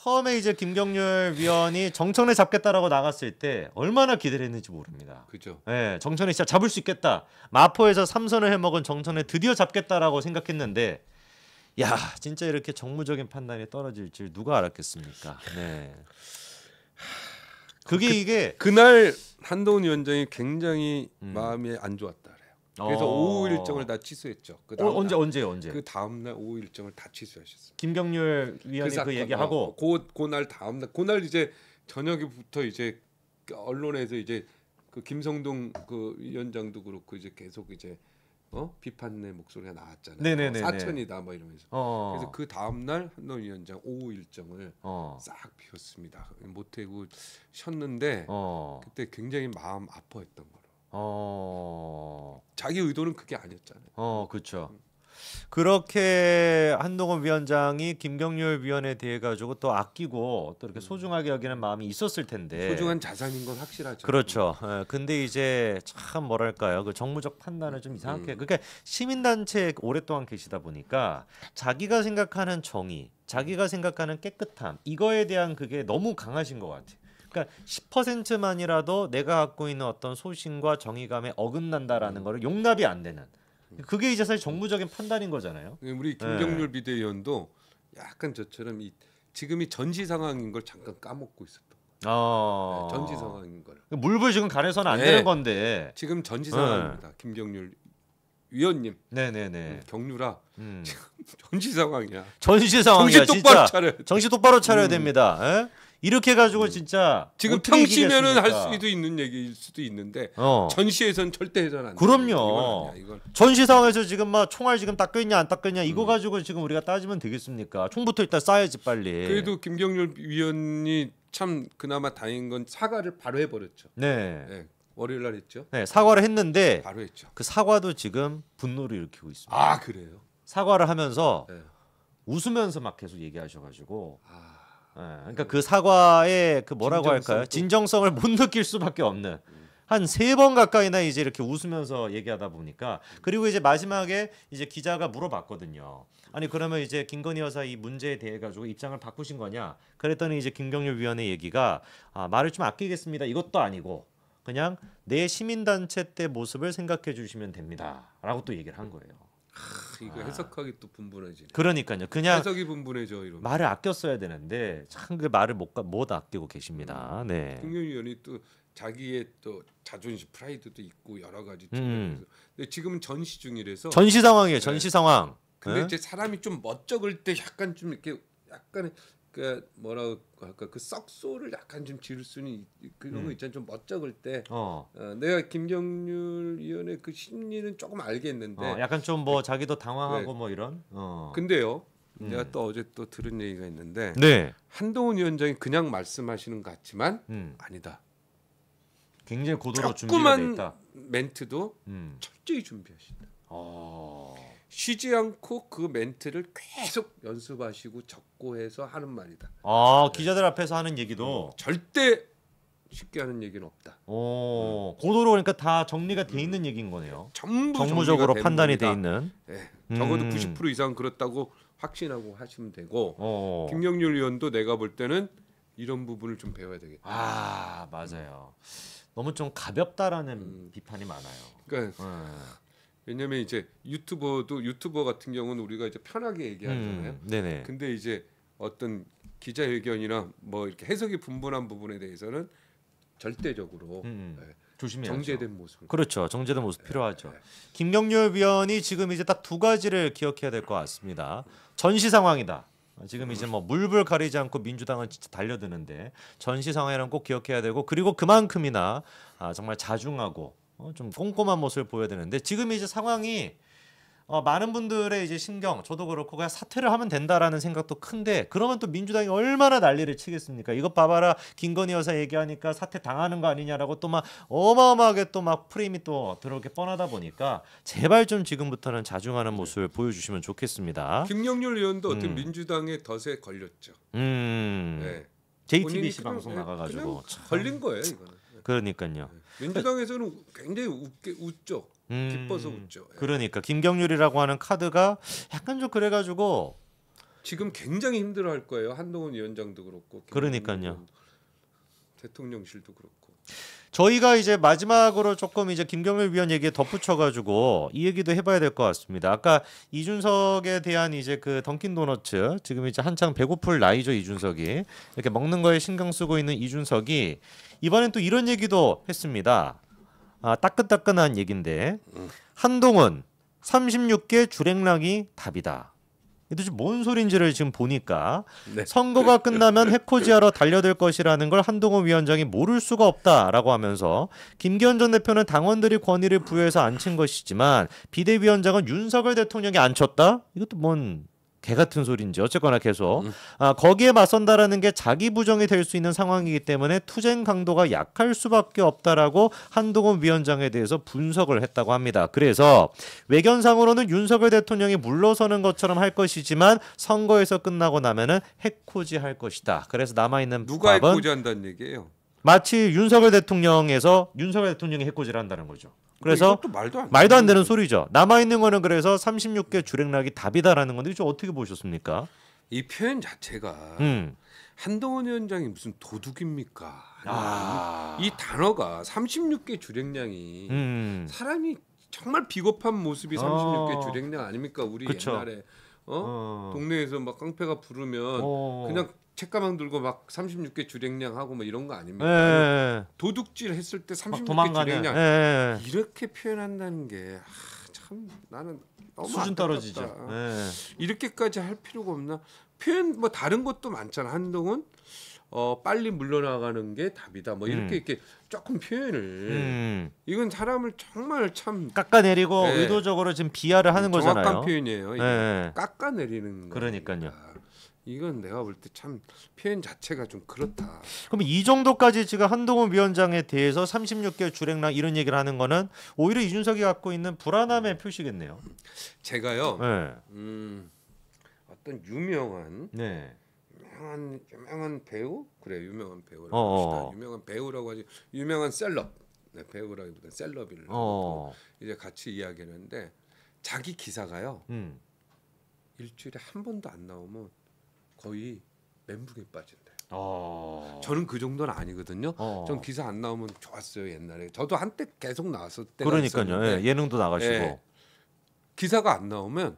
처음에 이제 김경률 위원이 정청래 잡겠다라고 나갔을 때 얼마나 기대를 했는지 모릅니다. 그죠. 네, 정청래 진짜 잡을 수 있겠다. 마포에서 3선을 해먹은 정청래 드디어 잡겠다라고 생각했는데 야 진짜 이렇게 정무적인 판단이 떨어질 줄 누가 알았겠습니까? 네. 이게 그날 한동훈 위원장이 굉장히 마음이 안 좋았다 그래요. 그래서 오후 일정을 다 취소했죠. 그 다음 언제? 그 다음 날 오후 일정을 다 취소하셨어요. 김경률 위원이 그 얘기하고 그날 다음 날 그날 이제 저녁부터 이제 언론에서 이제 그 김성동 그 위원장도 그렇고 이제 계속 이제 비판의 목소리가 나왔잖아요. 네네네네. 사천이다 뭐 이러면서. 그래서 그 다음 날 한동훈 위원장 오후 일정을 싹 비웠습니다. 모태고 쉬었는데 그때 굉장히 마음 아파했던 거로. 자기 의도는 그게 아니었잖아요. 그렇죠. 그렇게 한동훈 위원장이 김경률 위원에 대해 가지고 또 아끼고 또 이렇게 소중하게 여기는 마음이 있었을 텐데 소중한 자산인 건 확실하죠. 그렇죠. 근데 이제 참 뭐랄까요, 그 정무적 판단을 좀 이상하게 그러니까 시민단체에 오랫동안 계시다 보니까 자기가 생각하는 정의, 자기가 생각하는 깨끗함 이거에 대한 그게 너무 강하신 것 같아요. 그러니까 10%만이라도 내가 갖고 있는 어떤 소신과 정의감에 어긋난다라는 거를 용납이 안 되는. 그게 이제 사실 정무적인 판단인 거잖아요. 우리 김경률 비대위원도 약간 저처럼 지금이 전시 상황인 걸 잠깐 까먹고 있었던. 전시 상황인 걸. 물불 지금 가려서는 안 되는 건데. 지금 전시 상황입니다. 김경률 위원님. 네네네. 경률아. 지금 전시 상황이야. 전시 상황이야. 정신 똑바로 차려. 정신 똑바로 차려야 됩니다. 에? 이렇게 가지고 진짜 지금 평시면은 할 수도 있는 얘기일 수도 있는데 전시에선 절대 해서는 안 돼. 그럼요. 이건. 전시 상황에서 지금 막 총알 지금 닦여 있냐 안 닦여 있냐 이거 가지고 지금 우리가 따지면 되겠습니까? 총부터 일단 쏴야지 빨리. 그래도 김경률 위원이 참 그나마 다행인 건 사과를 바로 해버렸죠. 네. 월요일 날 했죠. 네, 사과를 했는데 바로 했죠. 그 사과도 지금 분노를 일으키고 있습니다. 아 그래요? 사과를 하면서 네. 웃으면서 막 계속 얘기하셔가지고. 그러니까 그 사과의 그 뭐라고 할까요? 진정성을 못 느낄 수밖에 없는 한 3번 가까이나 이제 이렇게 웃으면서 얘기하다 보니까 그리고 이제 마지막에 이제 기자가 물어봤거든요. 아니 그러면 이제 김건희 여사 이 문제에 대해 가지고 입장을 바꾸신 거냐? 그랬더니 이제 김경률 위원의 얘기가 말을 좀 아끼겠습니다. 이것도 아니고 그냥 내 시민단체 때 모습을 생각해 주시면 됩니다라고 또 얘기를 한 거예요. 이거 해석하기 또 분분해지네. 그러니까요. 그냥 해석이 분분해져 이러면. 말을 아꼈어야 되는데 참 그 말을 못 아끼고 계십니다. 네. 김경률 의원이 또 자기의 또 자존심, 프라이드도 있고 여러 가지 측면에서. 근데 지금은 전시 중이라서. 전시 상황이에요. 전시 상황. 근데 이제 사람이 좀 멋쩍을 때 약간 좀 이렇게 약간 그 뭐라고 할까 그 썩소를 약간 좀 지를 수는 그런 거 있잖아요. 좀 멋쩍을 때 내가 김경률 위원의 그 심리는 조금 알겠는데 약간 좀 뭐 자기도 당황하고 뭐 이런. 근데요. 내가 또 어제 또 들은 얘기가 있는데 네. 한동훈 위원장이 그냥 말씀하시는 것 같지만 아니다. 굉장히 고도로 준비가 돼 있다. 조그만 멘트도 철저히 준비하신다. 쉬지 않고 그 멘트를 계속 연습하시고 적고 해서 하는 말이다. 기자들 앞에서 하는 얘기도 절대 쉽게 하는 얘기는 없다. 고도로 그러니까 다 정리가 돼 있는 얘기인 거네요. 전부 정무적으로 판단이 돼 있는. 네, 적어도 90% 이상 그렇다고 확신하고 하시면 되고 김경률 의원도 내가 볼 때는 이런 부분을 좀 배워야 되겠다. 맞아요. 너무 좀 가볍다라는 비판이 많아요. 그러니까 왜냐면 이제 유튜버 같은 경우는 우리가 이제 편하게 얘기하잖아요. 네네. 근데 이제 어떤 기자회견이나 뭐 이렇게 해석이 분분한 부분에 대해서는 절대적으로 조심해야죠. 정제된 모습. 그렇죠. 정제된 모습 필요하죠. 김경률 위원이 지금 이제 딱 2가지를 기억해야 될 것 같습니다. 전시 상황이다. 지금 이제 뭐 물불 가리지 않고 민주당은 진짜 달려드는데 전시 상황이란 꼭 기억해야 되고 그리고 그만큼이나 정말 자중하고 좀 꼼꼼한 모습을 보여야 되는데 지금 이제 상황이 많은 분들의 이제 신경 저도 그렇고 그냥 사퇴를 하면 된다라는 생각도 큰데 그러면 또 민주당이 얼마나 난리를 치겠습니까? 이것 봐봐라 김건희 여사 얘기하니까 사퇴 당하는 거 아니냐라고 또 막 어마어마하게 또 막 프레임이 또 들어오게 뻔하다 보니까 제발 좀 지금부터는 자중하는 모습을 보여주시면 좋겠습니다. 김경률 의원도 어떤 민주당의 덧에 걸렸죠. 네. JTBC 방송 나가가지고 걸린 거예요 이거는. 그러니까요. 민주당에서는 굉장히 웃죠. 기뻐서 웃죠. 그러니까 김경률이라고 하는 카드가 약간 좀 그래가지고 지금 굉장히 힘들어할 거예요. 한동훈 위원장도 그렇고. 그러니까요. 대통령실도 그렇고. 저희가 이제 마지막으로 조금 이제 김경률 위원 얘기에 덧붙여가지고 이 얘기도 해봐야 될 것 같습니다. 아까 이준석에 대한 이제 그 던킨 도너츠 지금 이제 한창 배고플 나이죠. 이준석이 이렇게 먹는 거에 신경 쓰고 있는 이준석이 이번엔 또 이런 얘기도 했습니다. 따끈따끈한 얘긴데 한동훈 36개 주랭랑이 답이다. 이 도대체 뭔 소린지를 지금 보니까 네. 선거가 끝나면 해코지하러 달려들 것이라는 걸 한동훈 위원장이 모를 수가 없다라고 하면서 김기현 전 대표는 당원들이 권위를 부여해서 앉힌 것이지만 비대위원장은 윤석열 대통령이 앉혔다? 이것도 뭔 개 같은 소리인지 어쨌거나 계속 거기에 맞선다라는 게 자기 부정이 될 수 있는 상황이기 때문에 투쟁 강도가 약할 수밖에 없다라고 한동훈 위원장에 대해서 분석을 했다고 합니다. 그래서 외견상으로는 윤석열 대통령이 물러서는 것처럼 할 것이지만 선거에서 끝나고 나면은 해코지 할 것이다. 그래서 남아있는 누가 밥은 해코지 한다는 얘기예요? 마치 윤석열 대통령이 해코지를 한다는 거죠. 그래서 말도 안 되는 소리죠. 남아있는 거는 그래서 36개 주랭락이 답이다라는 건데 좀 어떻게 보셨습니까? 이 표현 자체가 한동훈 위원장이 무슨 도둑입니까? 이 단어가 36개 주랭량이 사람이 정말 비겁한 모습이 36개 주랭량 아닙니까? 우리 그쵸. 옛날에 동네에서 막 깡패가 부르면 그냥 책가방 들고 막 36개 주랭량 하고 뭐 이런 거 아닙니까? 도둑질 했을 때 36개 주랭량 이렇게 표현한다는 게 참 나는 너무 수준 떨어지죠. 이렇게까지 할 필요가 없나? 표현 뭐 다른 것도 많잖아. 한동훈 빨리 물러나가는 게 답이다. 뭐 이렇게 조금 표현을 이건 사람을 정말 참 깎아내리고 의도적으로 지금 비하를 하는 거잖아요. 정확한 표현이에요. 깎아내리는 거. 그러니까요. 이건 내가 볼 때 참 표현 자체가 좀 그렇다. 그럼 이 정도까지 지금 한동훈 위원장에 대해서 36개 주랭랑 이런 얘기를 하는 거는 오히려 이준석이 갖고 있는 불안함의 표시겠네요. 제가요. 어떤 유명한 배우? 그래 유명한 배우라고 합시다. 유명한 배우라고 하지 유명한 셀럽. 배우라기보다 셀럽을 이제 같이 이야기하는데 자기 기사가요. 일주일에 한 번도 안 나오면 거의 멘붕에 빠진대요. 저는 그 정도는 아니거든요. 전 기사 안 나오면 좋았어요 옛날에. 저도 한때 계속 나왔을 때가 그러니까요. 예능도 나가시고. 기사가 안 나오면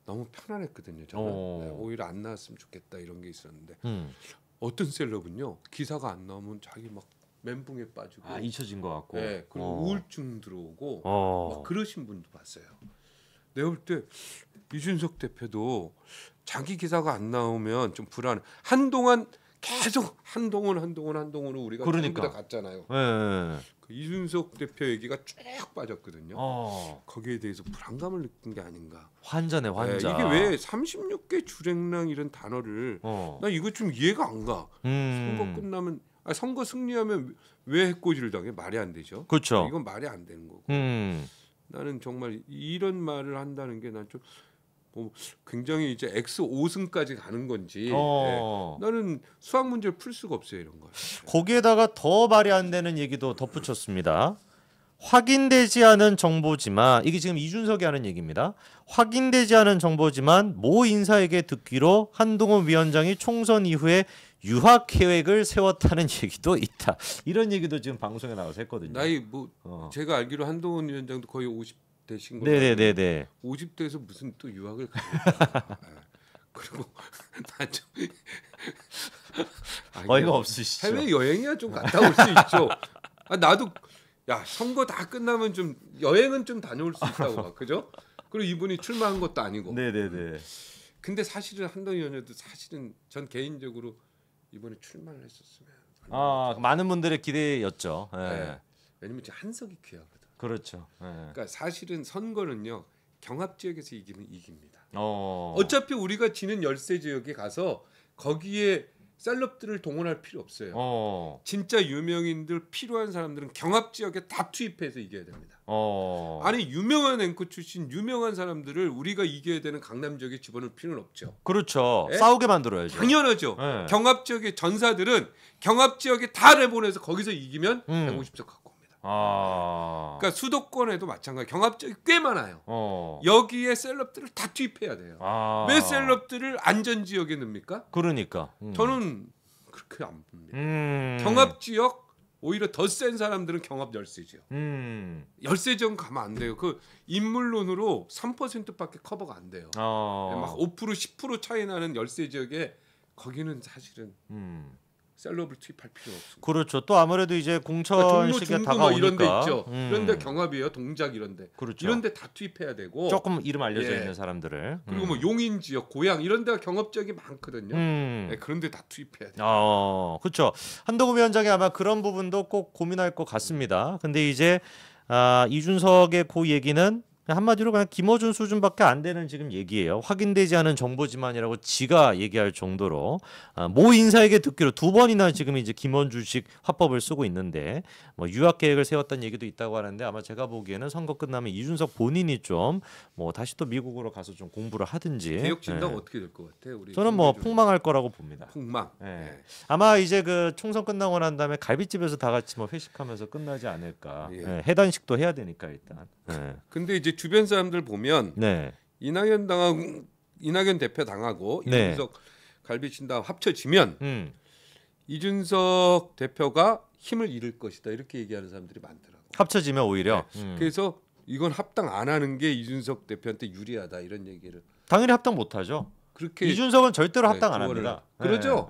너무 편안했거든요. 저는 오히려 안 나왔으면 좋겠다 이런 게 있었는데 어떤 셀럽은요 기사가 안 나오면 자기 막 멘붕에 빠지고 잊혀진 것 같고 그리고 우울증 들어오고 막 그러신 분도 봤어요. 내가 볼 때 이준석 대표도 자기 기사가 안 나오면 좀 불안해. 한동안 계속 한동훈으로 우리가 전부 다 갔잖아요. 그 이준석 대표 얘기가 쭉 빠졌거든요. 거기에 대해서 불안감을 느낀 게 아닌가. 환자네 환자. 이게 왜 36개 주랭랑 이런 단어를 나 이거 좀 이해가 안 가. 선거 끝나면 선거 승리하면 왜 해코지를 당해? 말이 안 되죠. 그렇죠. 이건 말이 안 되는 거고. 나는 정말 이런 말을 한다는 게 난 좀 굉장히 이제 X 5승까지 가는 건지 나는 수학 문제를 풀 수가 없어요 이런 거. 거기에다가 더 말이 안 되는 얘기도 덧붙였습니다. 확인되지 않은 정보지만 이게 지금 이준석이 하는 얘기입니다. 확인되지 않은 정보지만 모 인사에게 듣기로 한동훈 위원장이 총선 이후에 유학 계획을 세웠다는 얘기도 있다. 이런 얘기도 지금 방송에 나와서 했거든요. 나이 제가 알기로 한동훈 위원장도 거의 50대신 거예요. 네네네네. 50대에서 무슨 또 유학을 가요. 그리고 나 좀 어이가 없으시죠. 해외 여행이야 좀 갔다 올 수 있죠. 나도 선거 다 끝나면 좀 여행은 좀 다녀올 수 있다고 봐. 그죠? 그리고 이분이 출마한 것도 아니고. 네네네. 근데 사실은 한동훈 위원장도 사실은 전 개인적으로 이번에 출마를 했었으면. 많은 분들의 기대였죠. 왜냐면 지금 한석이 귀하거든. 그렇죠. 그러니까 사실은 선거는요 경합 지역에서 이기면 이깁니다. 어차피 우리가 지는 열세 지역에 가서 거기에 셀럽들을 동원할 필요 없어요. 진짜 유명인들 필요한 사람들은 경합 지역에 다 투입해서 이겨야 됩니다. 아니 유명한 앵커 출신 유명한 사람들을 우리가 이겨야 되는 강남 지역에 집어넣을 필요는 없죠. 그렇죠. 싸우게 만들어야죠. 당연하죠. 경합 지역의 전사들은 경합 지역에 다 내보내서 거기서 이기면 150석 갖고 옵니다. 그러니까 수도권에도 마찬가지. 경합적이 꽤 많아요. 여기에 셀럽들을 다 투입해야 돼요. 왜 셀럽들을 안전 지역에 넣습니까? 그러니까 저는 그렇게 안 봅니다. 경합 지역 오히려 더 센 사람들은 경합 열세죠. 열세 지역 가면 안 돼요. 그 인물론으로 3%밖에 커버가 안 돼요. 막 5% 10% 차이 나는 열세 지역에 거기는 사실은 셀럽을 투입할 필요 없습니다. 그렇죠. 또 아무래도 이제 공천 시기가 다가오니까 뭐 이런 데 있죠. 이런데 경합이에요. 동작 이런데. 그렇죠. 이런데 다 투입해야 되고. 조금 이름 알려져 있는 사람들을. 그리고 뭐 용인 지역, 고양 이런 데가 경합 지역이 많거든요. 네, 그런데 다 투입해야 돼요. 그렇죠. 한동훈 위원장이 아마 그런 부분도 꼭 고민할 것 같습니다. 근데 이제 이준석의 그 얘기는 한마디로 그냥 김어준 수준밖에 안 되는 지금 얘기예요. 확인되지 않은 정보지만이라고 지가 얘기할 정도로 모 인사에게 듣기로 2번이나 지금 이제 김원주식 화법을 쓰고 있는데 뭐 유학 계획을 세웠다는 얘기도 있다고 하는데 아마 제가 보기에는 선거 끝나면 이준석 본인이 좀 뭐 다시 또 미국으로 가서 좀 공부를 하든지. 개혁 진단 어떻게 될 것 같아요? 우리 저는 뭐 폭망할 거라고 봅니다. 폭망. 네. 아마 이제 그 총선 끝나고 난 다음에 갈비집에서 다 같이 뭐 회식하면서 끝나지 않을까. 해단식도 해야 되니까 일단. 근데 이제 주변 사람들 보면 이낙연 대표 당하고 이준석 갈비친당 합쳐지면 이준석 대표가 힘을 잃을 것이다 이렇게 얘기하는 사람들이 많더라고. 합쳐지면 오히려. 그래서 이건 합당 안 하는 게 이준석 대표한테 유리하다 이런 얘기를. 당연히 합당 못 하죠. 그렇게 이준석은 절대로 합당 안 합니다. 그러죠.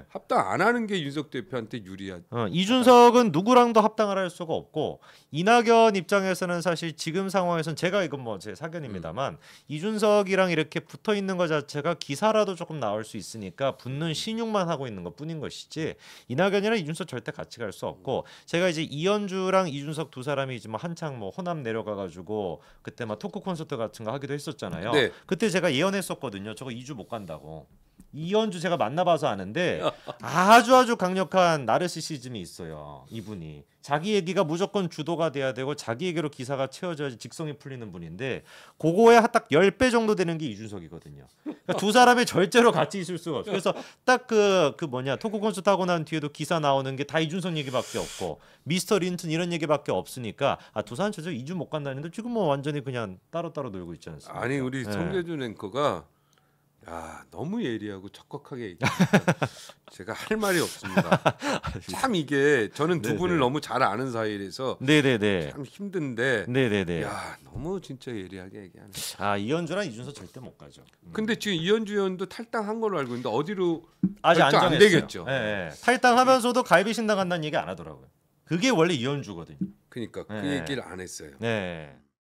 합당 안 하는 게 윤석 대표한테 유리하죠. 이준석은 누구랑도 합당을 할 수가 없고 이낙연 입장에서는 사실 지금 상황에서는 제가 이건 뭐 제 사견입니다만 이준석이랑 이렇게 붙어 있는 것 자체가 기사라도 조금 나올 수 있으니까 붙는 신용만 하고 있는 것뿐인 것이지 이낙연이랑 이준석 절대 같이 갈 수 없고 제가 이제 이현주랑 이준석 두 사람이 이제 뭐 한창 뭐 호남 내려가가지고 그때 막 토크 콘서트 같은 거 하기도 했었잖아요. 그때 제가 예언했었거든요. 저거 2주 못 간다고. 이현주 제가 만나봐서 아는데 아주 강력한 나르시시즘이 있어요. 이분이 자기 얘기가 무조건 주도가 돼야 되고 자기 얘기로 기사가 채워져야지 직성이 풀리는 분인데 그거에 딱 10배 정도 되는 게 이준석이거든요. 그러니까 두 사람이 절대로 같이 있을 수가 없어요. 그래서 딱 그 뭐냐 토크 콘서트 하고 난 뒤에도 기사 나오는 게 다 이준석 얘기밖에 없고 미스터 린튼 이런 얘기밖에 없으니까 두 사람 저 2주 못 간다는데 지금 뭐 완전히 그냥 따로따로 놀고 있지 않습니까? 아니 우리 성계준 앵커가 너무 예리하고 적극하게 얘기합니다. 제가 할 말이 없습니다. 참 이게 저는 두 분을 너무 잘 아는 사이라서 참 힘든데 너무 진짜 예리하게 얘기하네. 이현주랑 이준석 절대 못 가죠. 근데 지금 이현주 의원도 탈당한 걸로 알고 있는데 어디로 아직 안 되겠죠. 탈당하면서도 갈비신당 간다는 얘기 안 하더라고요. 그게 원래 이현주거든요. 그러니까 그 얘기를 안 했어요.